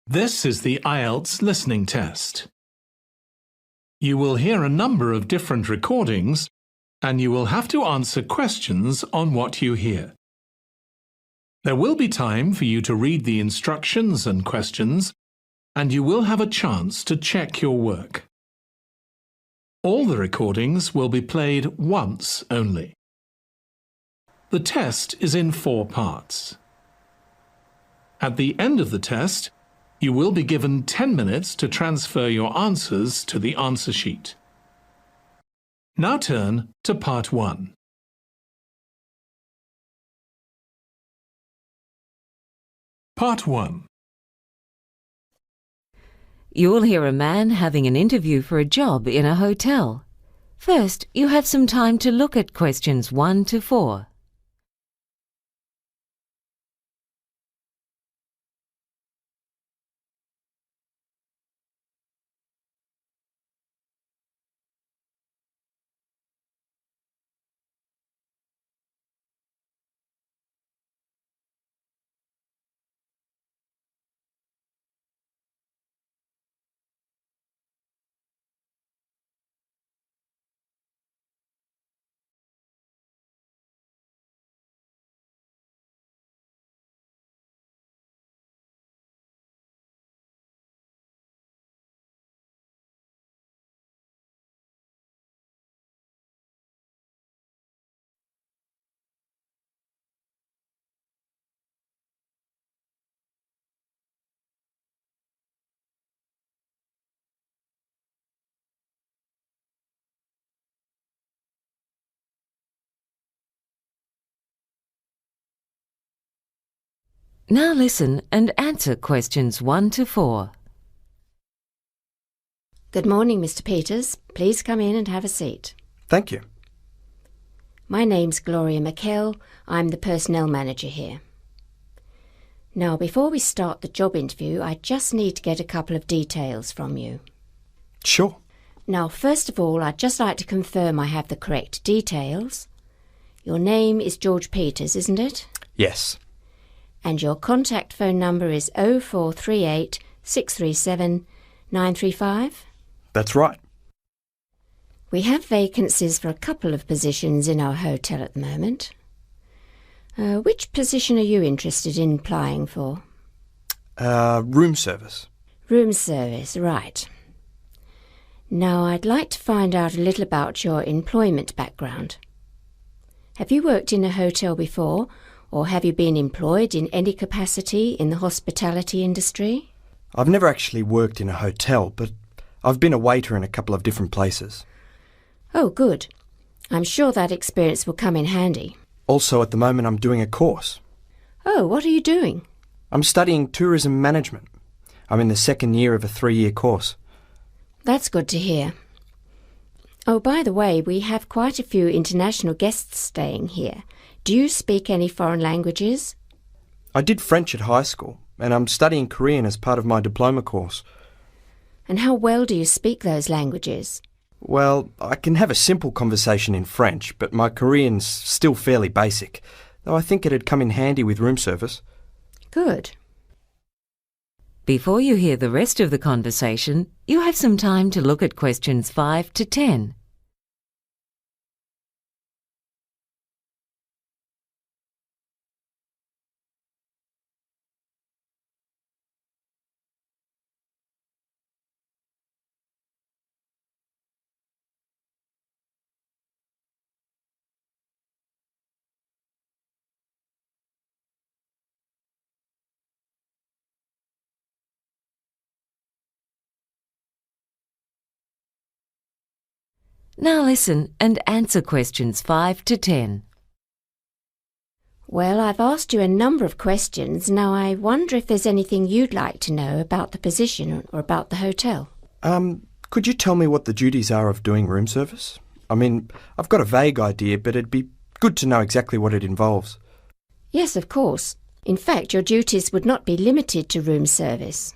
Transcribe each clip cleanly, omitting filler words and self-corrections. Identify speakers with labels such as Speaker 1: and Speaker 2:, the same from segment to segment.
Speaker 1: This is the IELTS listening test. You will hear a number of different recordings and you will have to answer questions on what you hear. There will be time for you to read the instructions and questions, and you will have a chance to check your work. All the recordings will be played once only. The test is in 4 parts. At the end of the test, you will be given 10 minutes to transfer your answers to the answer sheet. Now turn to Part 1. Part 1.
Speaker 2: You will hear a man having an interview for a job in a hotel. First, you have some time to look at questions 1 to 4. Now listen and answer questions 1 to 4.
Speaker 3: Good morning, Mr. Peters. Please come in and have a seat.
Speaker 4: Thank you.
Speaker 3: My name's Gloria McKell. I'm the personnel manager here. Now, before we start the job interview, I just need to get a couple of details from you.
Speaker 4: Sure.
Speaker 3: Now, first of all, I'd just like to confirm I have the correct details. Your name is George Peters, isn't it?
Speaker 4: Yes.
Speaker 3: And your contact phone number is 0438 637 935?
Speaker 4: That's right.
Speaker 3: We have vacancies for a couple of positions in our hotel at the moment. Which position are you interested in applying for?
Speaker 4: Room service.
Speaker 3: Room service, right. Now, I'd like to find out a little about your employment background. Have you worked in a hotel before, or have you been employed in any capacity in the hospitality industry?
Speaker 4: I've never actually worked in a hotel, but I've been a waiter in a couple of different places.
Speaker 3: Oh, good. I'm sure that experience will come in handy.
Speaker 4: Also, at the moment, I'm doing a course.
Speaker 3: Oh, what are you doing?
Speaker 4: I'm studying tourism management. I'm in the 2nd year of a 3-year course.
Speaker 3: That's good to hear. Oh, by the way, we have quite a few international guests staying here. Do you speak any foreign languages?
Speaker 4: I did French at high school, and I'm studying Korean as part of my diploma course.
Speaker 3: And how well do you speak those languages?
Speaker 4: Well, I can have a simple conversation in French, but my Korean's still fairly basic, though I think it'd come in handy with room service.
Speaker 3: Good.
Speaker 2: Before you hear the rest of the conversation, you have some time to look at questions 5 to 10. Now listen and answer questions 5 to 10.
Speaker 3: Well, I've asked you a number of questions. Now I wonder if there's anything you'd like to know about the position or about the hotel.
Speaker 4: Could you tell me what the duties are of doing room service? I mean, I've got a vague idea, but it'd be good to know exactly what it involves.
Speaker 3: Yes, of course. In fact, your duties would not be limited to room service.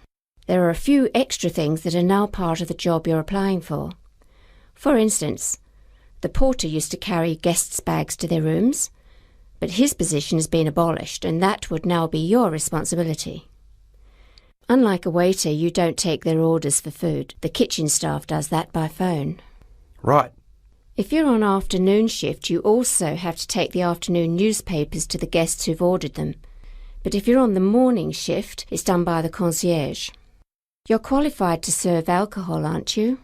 Speaker 3: There are a few extra things that are now part of the job you're applying for. For instance, the porter used to carry guests' bags to their rooms, but his position has been abolished and that would now be your responsibility. Unlike a waiter, you don't take their orders for food. The kitchen staff does that by phone.
Speaker 4: Right.
Speaker 3: If you're on afternoon shift, you also have to take the afternoon newspapers to the guests who've ordered them. But if you're on the morning shift, it's done by the concierge. You're qualified to serve alcohol, aren't you?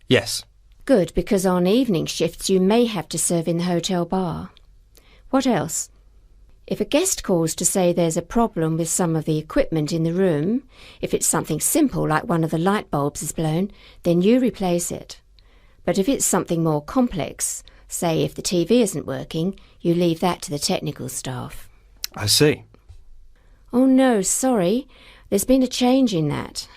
Speaker 4: Yes.
Speaker 3: Good, because on evening shifts you may have to serve in the hotel bar. What else? If a guest calls to say there's a problem with some of the equipment in the room, if it's something simple like one of the light bulbs is blown, then you replace it. But if it's something more complex, say if the TV isn't working, you leave that to the technical staff.
Speaker 4: I see.
Speaker 3: Oh no, sorry. There's been a change in that.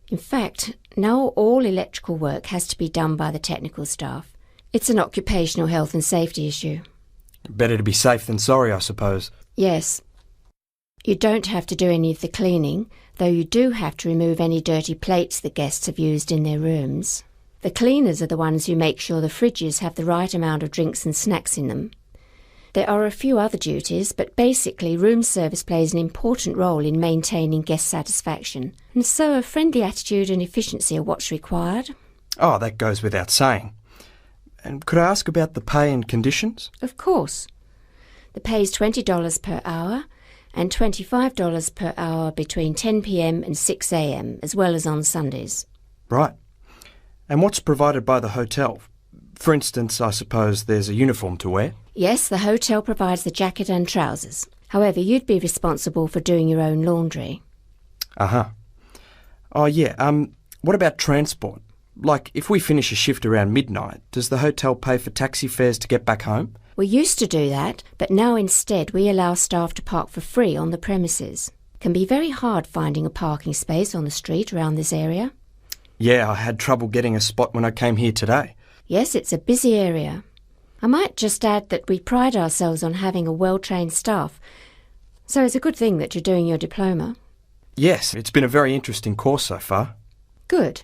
Speaker 3: In fact, now all electrical work has to be done by the technical staff. It's an occupational health and safety issue.
Speaker 4: Better to be safe than sorry, I suppose.
Speaker 3: Yes. You don't have to do any of the cleaning, though you do have to remove any dirty plates the guests have used in their rooms. The cleaners are the ones who make sure the fridges have the right amount of drinks and snacks in them. There are a few other duties, but basically room service plays an important role in maintaining guest satisfaction, and so a friendly attitude and efficiency are what's required.
Speaker 4: Oh, that goes without saying. And could I ask about the pay and conditions?
Speaker 3: Of course. The pay is $20 per hour and $25 per hour between 10 p.m. and 6 a.m, as well as on Sundays.
Speaker 4: Right. And what's provided by the hotel? For instance, I suppose there's a uniform to wear?
Speaker 3: Yes, the hotel provides the jacket and trousers. However, you'd be responsible for doing your own laundry.
Speaker 4: Uh-huh. Oh, yeah, what about transport? Like, if we finish a shift around midnight, does the hotel pay for taxi fares to get back home?
Speaker 3: We used to do that, but now instead we allow staff to park for free on the premises. It can be very hard finding a parking space on the street around this area.
Speaker 4: Yeah, I had trouble getting a spot when I came here today.
Speaker 3: Yes, it's a busy area. I might just add that we pride ourselves on having a well-trained staff, so it's a good thing that you're doing your diploma.
Speaker 4: Yes, it's been a very interesting course so far.
Speaker 3: Good.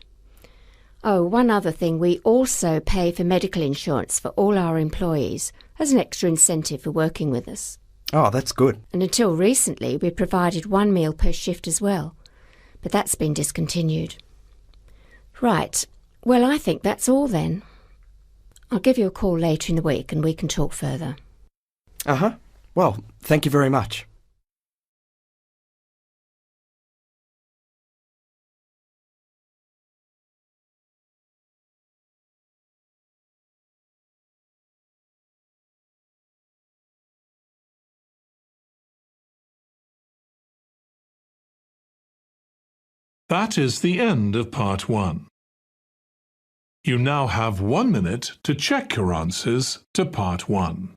Speaker 3: Oh, one other thing, we also pay for medical insurance for all our employees as an extra incentive for working with us.
Speaker 4: Oh, that's good.
Speaker 3: And until recently, we provided one meal per shift as well, but that's been discontinued. Right. Well, I think that's all then. I'll give you a call later in the week and we can talk further.
Speaker 4: Uh-huh. Well, thank you very much.
Speaker 1: That is the end of part 1. You now have 1 minute to check your answers to part 1.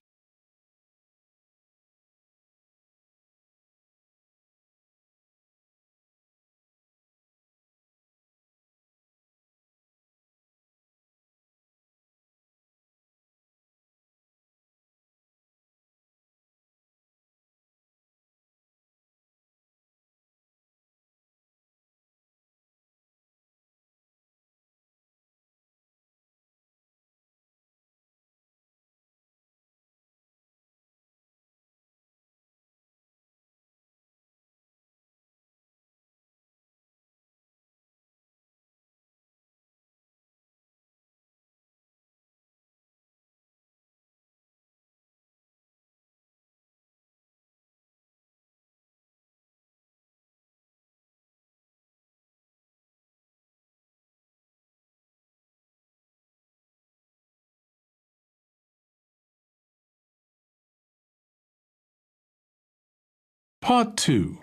Speaker 1: Part 2.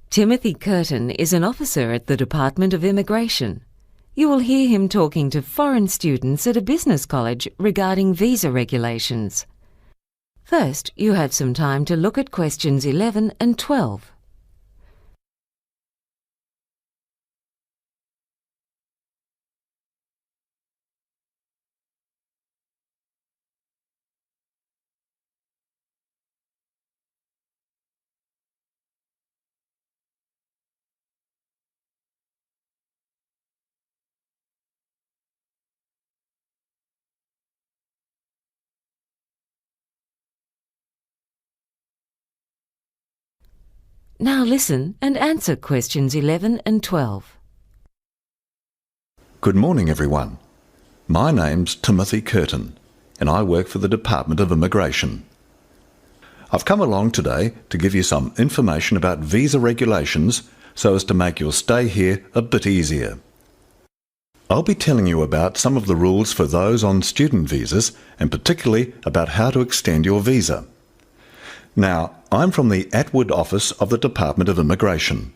Speaker 2: Timothy Curtin is an officer at the Department of Immigration. You will hear him talking to foreign students at a business college regarding visa regulations. First, you have some time to look at questions 11 and 12. Now listen and answer questions 11 and 12.
Speaker 5: Good morning, everyone. My name's Timothy Curtin, and I work for the Department of Immigration. I've come along today to give you some information about visa regulations so as to make your stay here a bit easier. I'll be telling you about some of the rules for those on student visas and particularly about how to extend your visa. Now, I'm from the Atwood office of the Department of Immigration.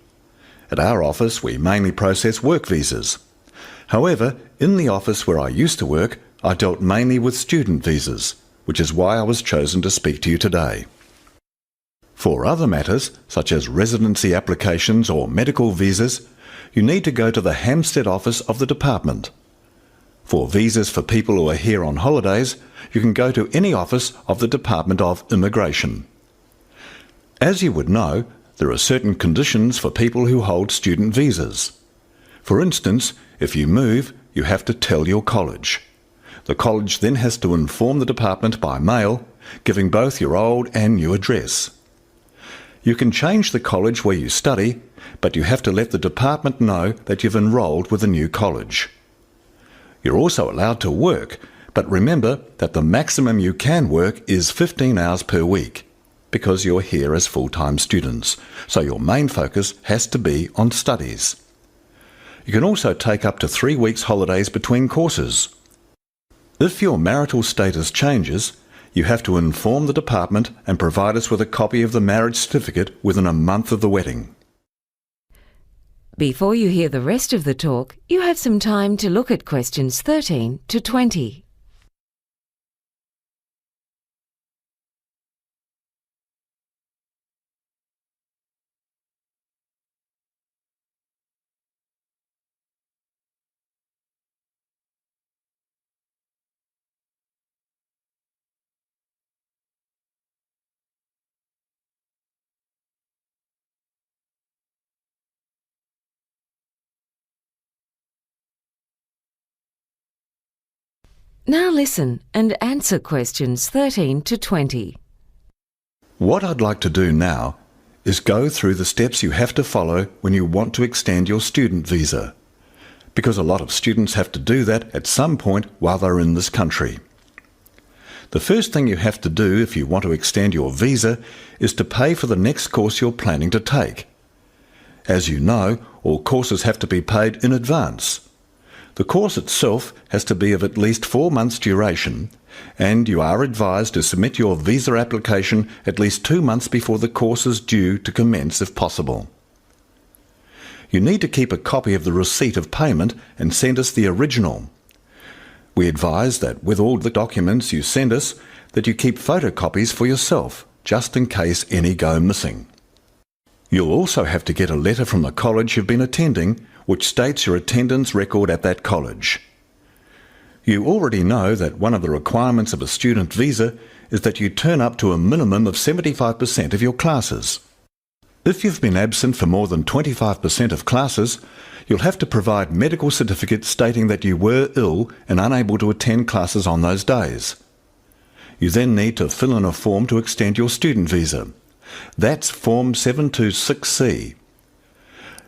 Speaker 5: At our office, we mainly process work visas. However, in the office where I used to work, I dealt mainly with student visas, which is why I was chosen to speak to you today. For other matters, such as residency applications or medical visas, you need to go to the Hampstead office of the department. For visas for people who are here on holidays, you can go to any office of the Department of Immigration. As you would know, there are certain conditions for people who hold student visas. For instance, if you move, you have to tell your college. The college then has to inform the department by mail, giving both your old and new address. You can change the college where you study, but you have to let the department know that you've enrolled with a new college. You're also allowed to work, but remember that the maximum you can work is 15 hours per week, because you're here as full-time students, so your main focus has to be on studies. You can also take up to 3 weeks holidays between courses. If your marital status changes, you have to inform the department and provide us with a copy of the marriage certificate within a month of the wedding.
Speaker 2: Before you hear the rest of the talk, you have some time to look at questions 13 to 20. Now listen and answer questions 13 to 20.
Speaker 5: What I'd like to do now is go through the steps you have to follow when you want to extend your student visa, because a lot of students have to do that at some point while they're in this country. The first thing you have to do if you want to extend your visa is to pay for the next course you're planning to take. As you know, all courses have to be paid in advance. The course itself has to be of at least 4 months' duration, and you are advised to submit your visa application at least 2 months before the course is due to commence if possible. You need to keep a copy of the receipt of payment and send us the original. We advise that with all the documents you send us, that you keep photocopies for yourself, just in case any go missing. You'll also have to get a letter from the college you've been attending, which states your attendance record at that college. You already know that one of the requirements of a student visa is that you turn up to a minimum of 75% of your classes. If you've been absent for more than 25% of classes, you'll have to provide medical certificates stating that you were ill and unable to attend classes on those days. You then need to fill in a form to extend your student visa. That's Form 726C.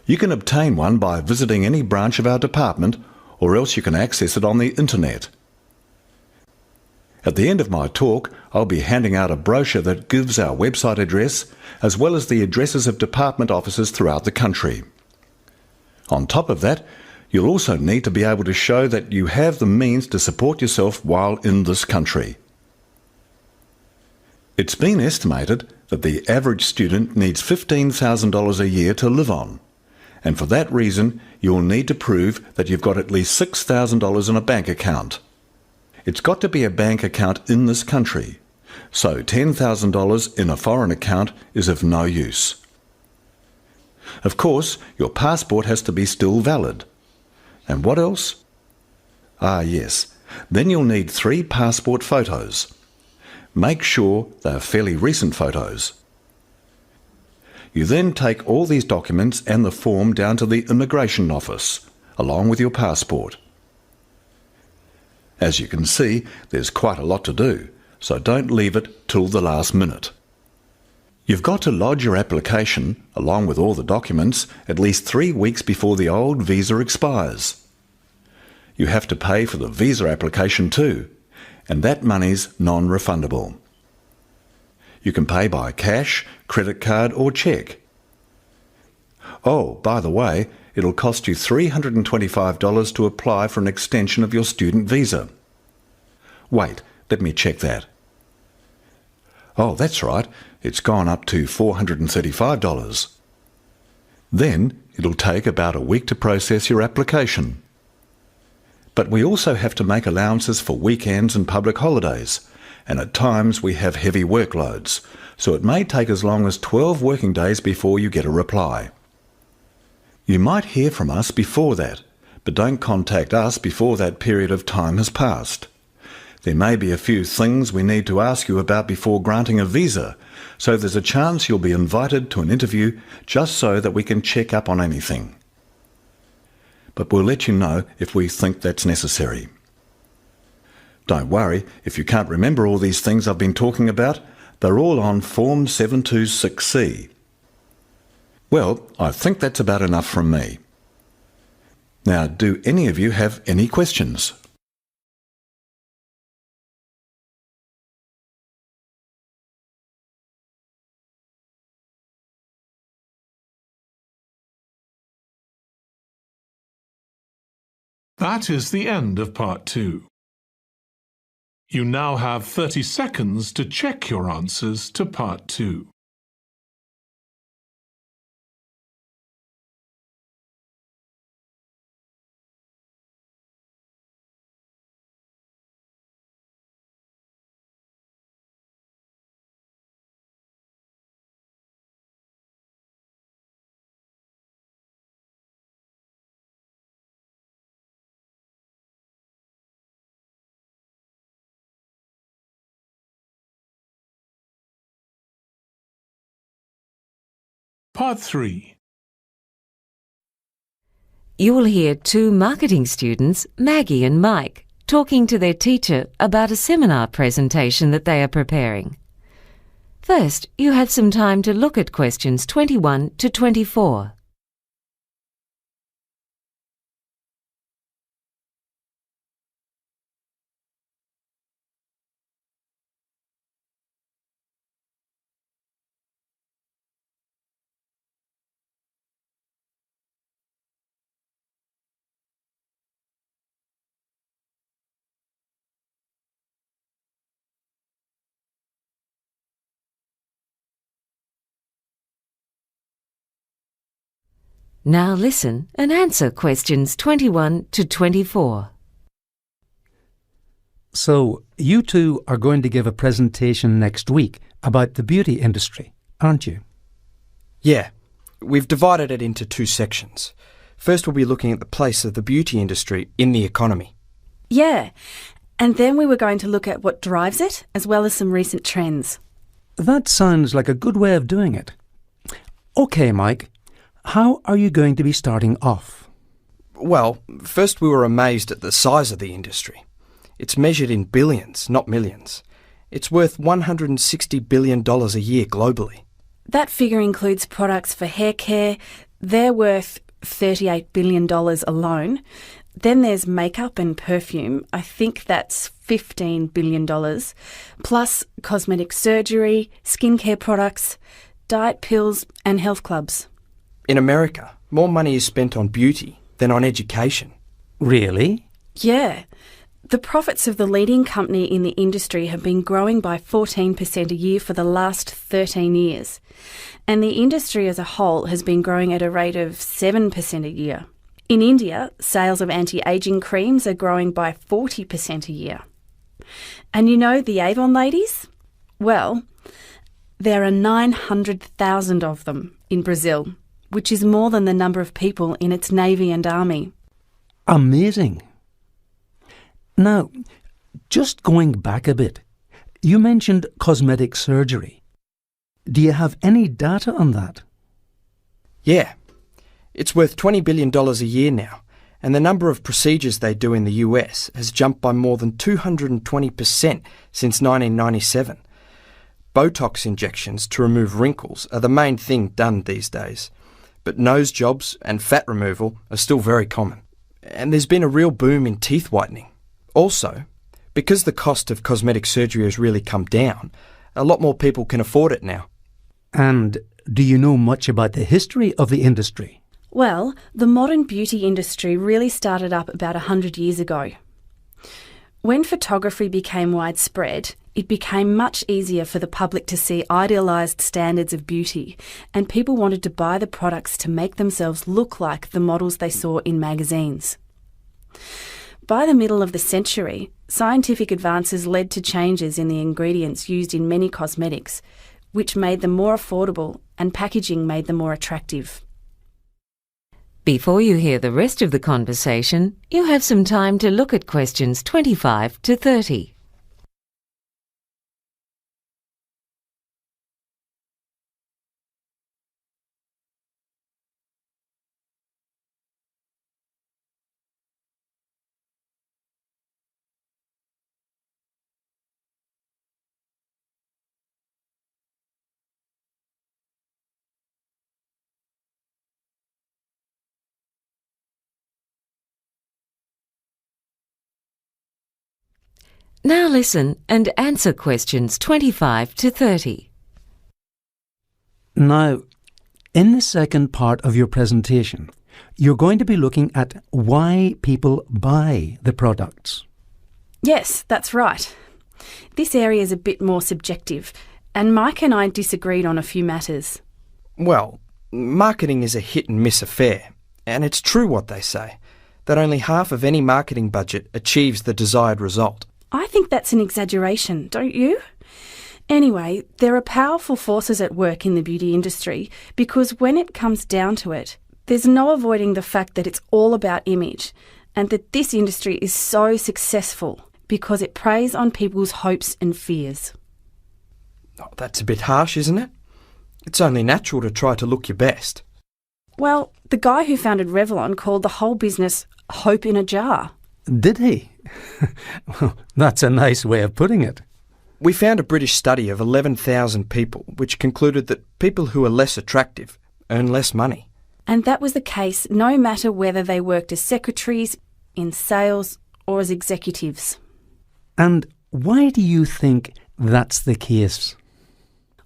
Speaker 5: You can obtain one by visiting any branch of our department, or else you can access it on the internet. At the end of my talk, I'll be handing out a brochure that gives our website address, as well as the addresses of department offices throughout the country. On top of that, you'll also need to be able to show that you have the means to support yourself while in this country. It's been estimated that the average student needs $15,000 a year to live on. And for that reason, you'll need to prove that you've got at least $6,000 in a bank account. It's got to be a bank account in this country, so $10,000 in a foreign account is of no use. Of course, your passport has to be still valid. And what else? Ah, yes. Then you'll need 3 passport photos. Make sure they are fairly recent photos. You then take all these documents and the form down to the immigration office, along with your passport. As you can see, there's quite a lot to do, so don't leave it till the last minute. You've got to lodge your application, along with all the documents, at least 3 weeks before the old visa expires. You have to pay for the visa application too, and that money's non-refundable. You can pay by cash, credit card or cheque. Oh, by the way, it'll cost you $325 to apply for an extension of your student visa. Wait, let me check that. Oh, that's right, it's gone up to $435. Then it'll take about a week to process your application. But we also have to make allowances for weekends and public holidays, and at times we have heavy workloads, so it may take as long as 12 working days before you get a reply. You might hear from us before that, but don't contact us before that period of time has passed. There may be a few things we need to ask you about before granting a visa, so there's a chance you'll be invited to an interview just so that we can check up on anything. But we'll let you know if we think that's necessary. Don't worry, if you can't remember all these things I've been talking about, they're all on Form 726C. Well, I think that's about enough from me. Now, do any of you have any questions?
Speaker 1: That is the end of Part 2. You now have 30 seconds to check your answers to Part 2. Part 3.
Speaker 2: You will hear two marketing students, Maggie and Mike, talking to their teacher about a seminar presentation that they are preparing. First, you have some time to look at questions 21 to 24. Now listen and answer questions 21 to 24.
Speaker 6: So, you two are going to give a presentation next week about the beauty industry, aren't you?
Speaker 4: Yeah, we've divided it into 2 sections. First we'll be looking at the place of the beauty industry in the economy.
Speaker 7: Yeah, and then we were going to look at what drives it, as well as some recent trends.
Speaker 6: That sounds like a good way of doing it. OK, Mike, how are you going to be starting off?
Speaker 4: Well, first we were amazed at the size of the industry. It's measured in billions, not millions. It's worth $160 billion a year globally.
Speaker 7: That figure includes products for hair care. They're worth $38 billion alone. Then there's makeup and perfume. I think that's $15 billion. Plus cosmetic surgery, skincare products, diet pills and health clubs.
Speaker 4: In America, more money is spent on beauty than on education.
Speaker 6: Really?
Speaker 7: Yeah. The profits of the leading company in the industry have been growing by 14% a year for the last 13 years. And the industry as a whole has been growing at a rate of 7% a year. In India, sales of anti-aging creams are growing by 40% a year. And you know the Avon ladies? Well, there are 900,000 of them in Brazil, which is more than the number of people in its navy and army.
Speaker 6: Amazing. Now, just going back a bit, you mentioned cosmetic surgery. Do you have any data on that?
Speaker 4: Yeah. It's worth $20 billion a year now, and the number of procedures they do in the US has jumped by more than 220% since 1997. Botox injections to remove wrinkles are the main thing done these days, but nose jobs and fat removal are still very common. And there's been a real boom in teeth whitening. Also, because the cost of cosmetic surgery has really come down, a lot more people can afford it now.
Speaker 6: And do you know much about the history of the industry?
Speaker 7: Well, the modern beauty industry really started up about 100 years ago. When photography became widespread, it became much easier for the public to see idealised standards of beauty, and people wanted to buy the products to make themselves look like the models they saw in magazines. By the middle of the century, scientific advances led to changes in the ingredients used in many cosmetics, which made them more affordable, and packaging made them more attractive.
Speaker 2: Before you hear the rest of the conversation, you have some time to look at questions 25 to 30. Now listen and answer questions 25 to 30.
Speaker 6: Now, in the second part of your presentation, you're going to be looking at why people buy the products.
Speaker 7: Yes, that's right. This area is a bit more subjective, and Mike and I disagreed on a few matters.
Speaker 4: Well, marketing is a hit and miss affair, and it's true what they say, that only half of any marketing budget achieves the desired result.
Speaker 7: I think that's an exaggeration, don't you? Anyway, there are powerful forces at work in the beauty industry because when it comes down to it, there's no avoiding the fact that it's all about image and that this industry is so successful because it preys on people's hopes and fears.
Speaker 4: Oh, that's a bit harsh, isn't it? It's only natural to try to look your best.
Speaker 7: Well, the guy who founded Revlon called the whole business hope in a jar.
Speaker 6: Did he? Well, that's a nice way of putting it.
Speaker 4: We found a British study of 11,000 people which concluded that people who are less attractive earn less money.
Speaker 7: And that was the case no matter whether they worked as secretaries, in sales or as executives.
Speaker 6: And why do you think that's the case?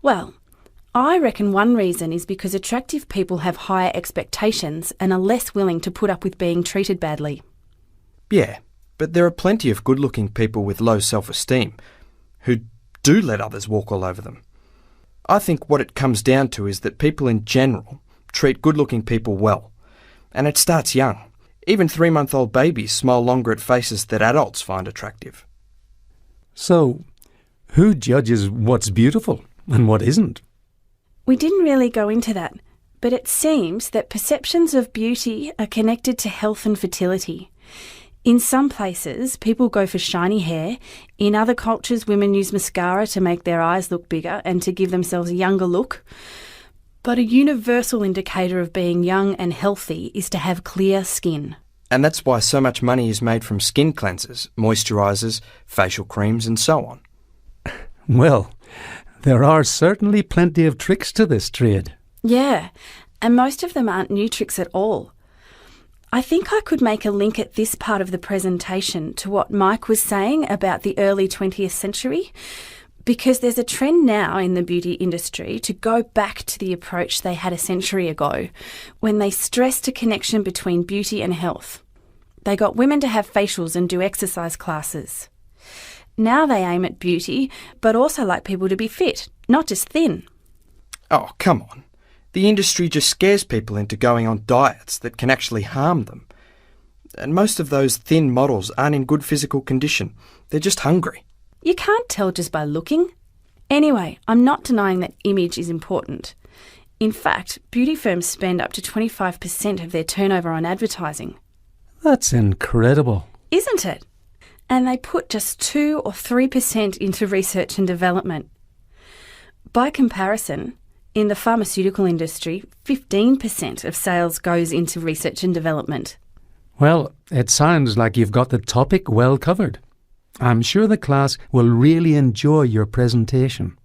Speaker 7: Well, I reckon one reason is because attractive people have higher expectations and are less willing to put up with being treated badly.
Speaker 4: Yeah, but there are plenty of good-looking people with low self-esteem who do let others walk all over them. I think what it comes down to is that people in general treat good-looking people well, and it starts young. Even 3-month-old babies smile longer at faces that adults find attractive.
Speaker 6: So, who judges what's beautiful and what isn't?
Speaker 7: We didn't really go into that, but it seems that perceptions of beauty are connected to health and fertility. In some places, people go for shiny hair. In other cultures, women use mascara to make their eyes look bigger and to give themselves a younger look. But a universal indicator of being young and healthy is to have clear skin.
Speaker 4: And that's why so much money is made from skin cleansers, moisturisers, facial creams and so on.
Speaker 6: Well, there are certainly plenty of tricks to this trade.
Speaker 7: Yeah, and most of them aren't new tricks at all. I think I could make a link at this part of the presentation to what Mike was saying about the early 20th century, because there's a trend now in the beauty industry to go back to the approach they had a century ago, when they stressed a connection between beauty and health. They got women to have facials and do exercise classes. Now they aim at beauty, but also like people to be fit, not just thin.
Speaker 4: Oh, come on. The industry just scares people into going on diets that can actually harm them. And most of those thin models aren't in good physical condition. They're just hungry.
Speaker 7: You can't tell just by looking. Anyway, I'm not denying that image is important. In fact, beauty firms spend up to 25% of their turnover on advertising.
Speaker 6: That's incredible.
Speaker 7: Isn't it? And they put just 2 or 3% into research and development. By comparison, in the pharmaceutical industry, 15% of sales goes into research and development.
Speaker 6: Well, it sounds like you've got the topic well covered. I'm sure the class will really enjoy your presentation.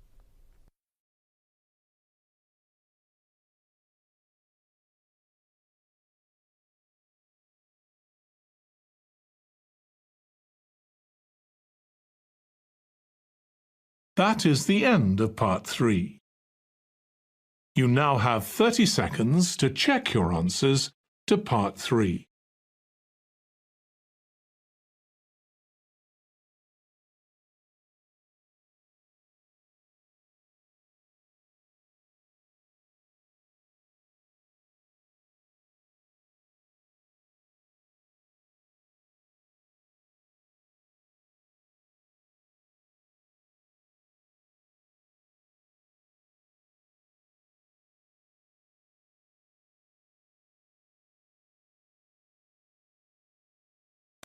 Speaker 1: That is the end of part 3. You now have 30 seconds to check your answers to part 3.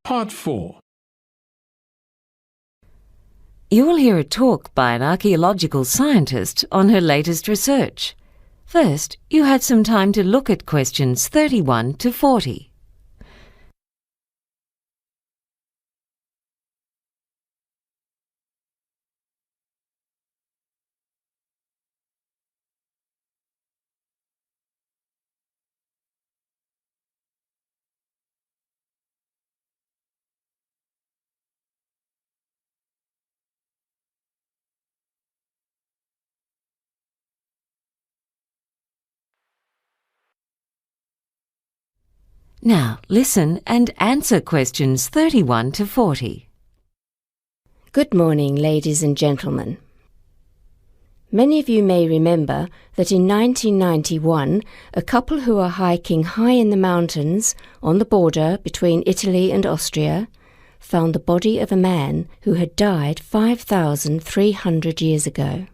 Speaker 1: Part 4.
Speaker 2: You will hear a talk by an archaeological scientist on her latest research. First, you had some time to look at questions 31 to 40. Now, listen and answer questions 31 to 40.
Speaker 3: Good morning, ladies and gentlemen. Many of you may remember that in 1991, a couple who were hiking high in the mountains on the border between Italy and Austria found the body of a man who had died 5,300 years ago.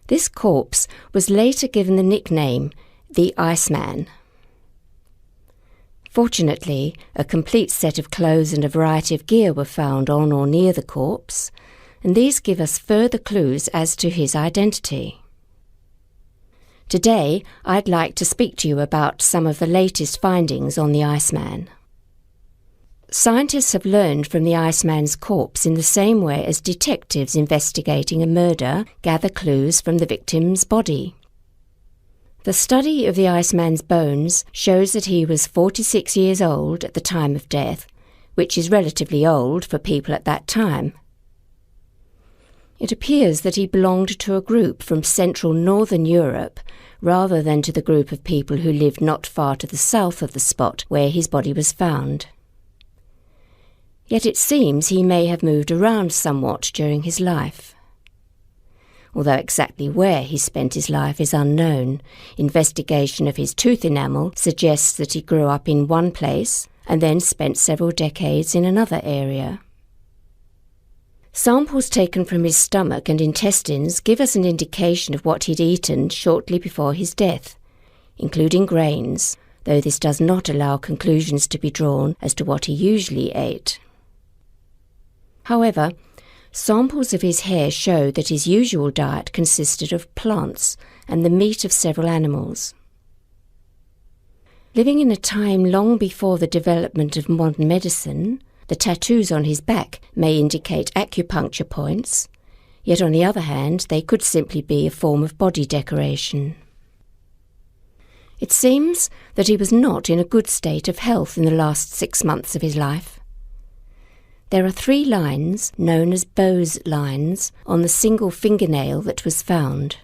Speaker 3: This corpse was later given the nickname the Iceman. Fortunately, a complete set of clothes and a variety of gear were found on or near the corpse, and these give us further clues as to his identity. Today, I'd like to speak to you about some of the latest findings on the Iceman. Scientists have learned from the Iceman's corpse in the same way as detectives investigating a murder gather clues from the victim's body. The study of the Iceman's bones shows that he was 46 years old at the time of death, which is relatively old for people at that time. It appears that he belonged to a group from central northern Europe rather than to the group of people who lived not far to the south of the spot where his body was found. Yet it seems he may have moved around somewhat during his life. Although exactly where he spent his life is unknown, investigation of his tooth enamel suggests that he grew up in one place and then spent several decades in another area. Samples taken from his stomach and intestines give us an indication of what he'd eaten shortly before his death, including grains, though this does not allow conclusions to be drawn as to what he usually ate. However, samples of his hair show that his usual diet consisted of plants and the meat of several animals. Living in a time long before the development of modern medicine, the tattoos on his back may indicate acupuncture points, yet on the other hand they could simply be a form of body decoration. It seems that he was not in a good state of health in the last 6 months of his life. There are 3 lines, known as Bowes lines, on the single fingernail that was found.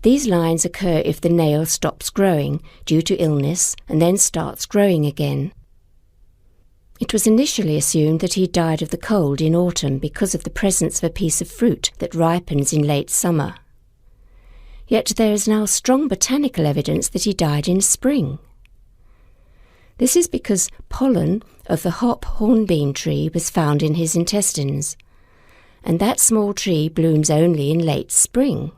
Speaker 3: These lines occur if the nail stops growing due to illness and then starts growing again. It was initially assumed that he died of the cold in autumn because of the presence of a piece of fruit that ripens in late summer. Yet there is now strong botanical evidence that he died in spring. This is because pollen of the hop hornbeam tree was found in his intestines, and that small tree blooms only in late spring.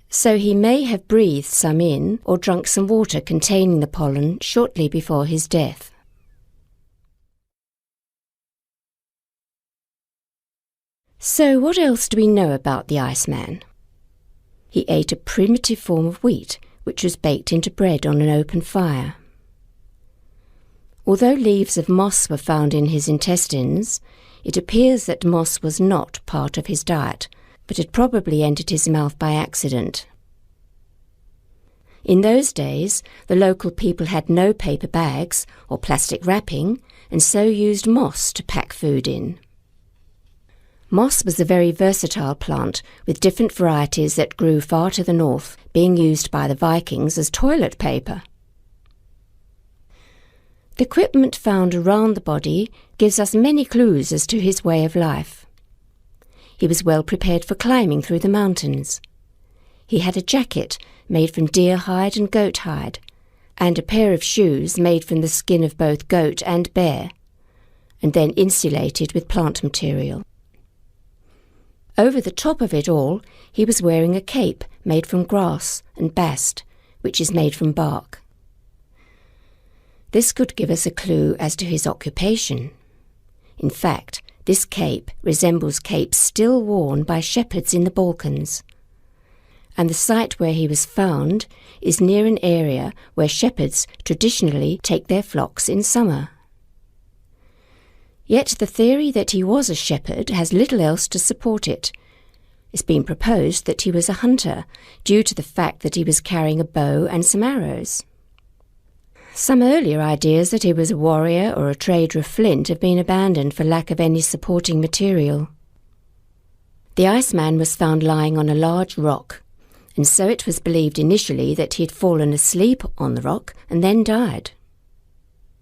Speaker 3: So he may have breathed some in or drunk some water containing the pollen shortly before his death. So what else do we know about the Iceman? He ate a primitive form of wheat, which was baked into bread on an open fire. Although leaves of moss were found in his intestines, it appears that moss was not part of his diet, but had probably entered his mouth by accident. In those days, the local people had no paper bags or plastic wrapping, and so used moss to pack food in. Moss was a very versatile plant with different varieties that grew far to the north, being used by the Vikings as toilet paper. The equipment found around the body gives us many clues as to his way of life. He was well prepared for climbing through the mountains. He had a jacket made from deer hide and goat hide, and a pair of shoes made from the skin of both goat and bear, and then insulated with plant material. Over the top of it all, he was wearing a cape made from grass and bast, which is made from bark. This could give us a clue as to his occupation. In fact, this cape resembles capes still worn by shepherds in the Balkans, and the site where he was found is near an area where shepherds traditionally take their flocks in summer. Yet the theory that he was a shepherd has little else to support it. It's been proposed that he was a hunter, due to the fact that he was carrying a bow and some arrows. Some earlier ideas that he was a warrior or a trader of flint have been abandoned for lack of any supporting material. The Iceman was found lying on a large rock, and so it was believed initially that he had fallen asleep on the rock and then died.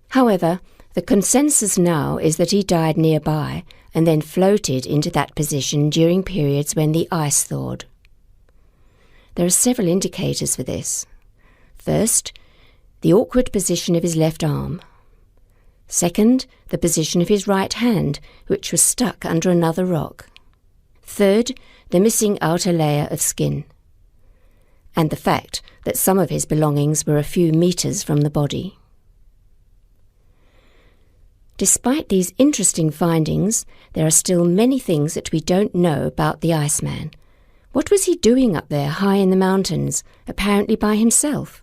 Speaker 3: However, the consensus now is that he died nearby and then floated into that position during periods when the ice thawed. There are several indicators for this. First, the awkward position of his left arm. Second, the position of his right hand, which was stuck under another rock. Third, the missing outer layer of skin. And the fact that some of his belongings were a few metres from the body. Despite these interesting findings, there are still many things that we don't know about the Iceman. What was he doing up there high in the mountains, apparently by himself?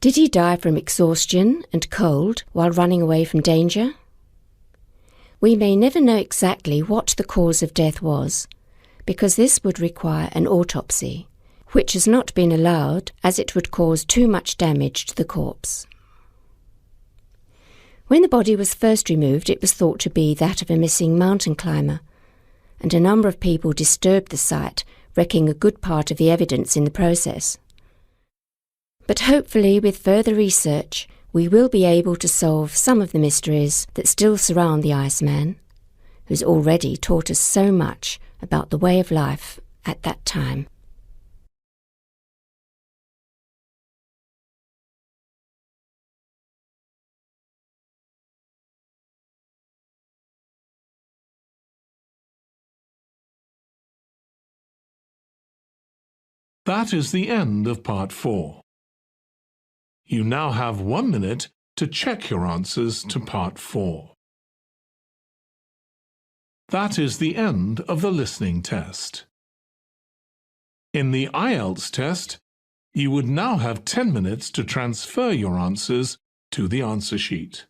Speaker 3: Did he die from exhaustion and cold while running away from danger? We may never know exactly what the cause of death was, because this would require an autopsy, which has not been allowed as it would cause too much damage to the corpse. When the body was first removed, it was thought to be that of a missing mountain climber, and a number of people disturbed the site, wrecking a good part of the evidence in the process. But hopefully, with further research, we will be able to solve some of the mysteries that still surround the Iceman, who's already taught us so much about the way of life at that time.
Speaker 1: That is the end of Part 4. You now have 1 minute to check your answers to Part 4. That is the end of the listening test. In the IELTS test, you would now have 10 minutes to transfer your answers to the answer sheet.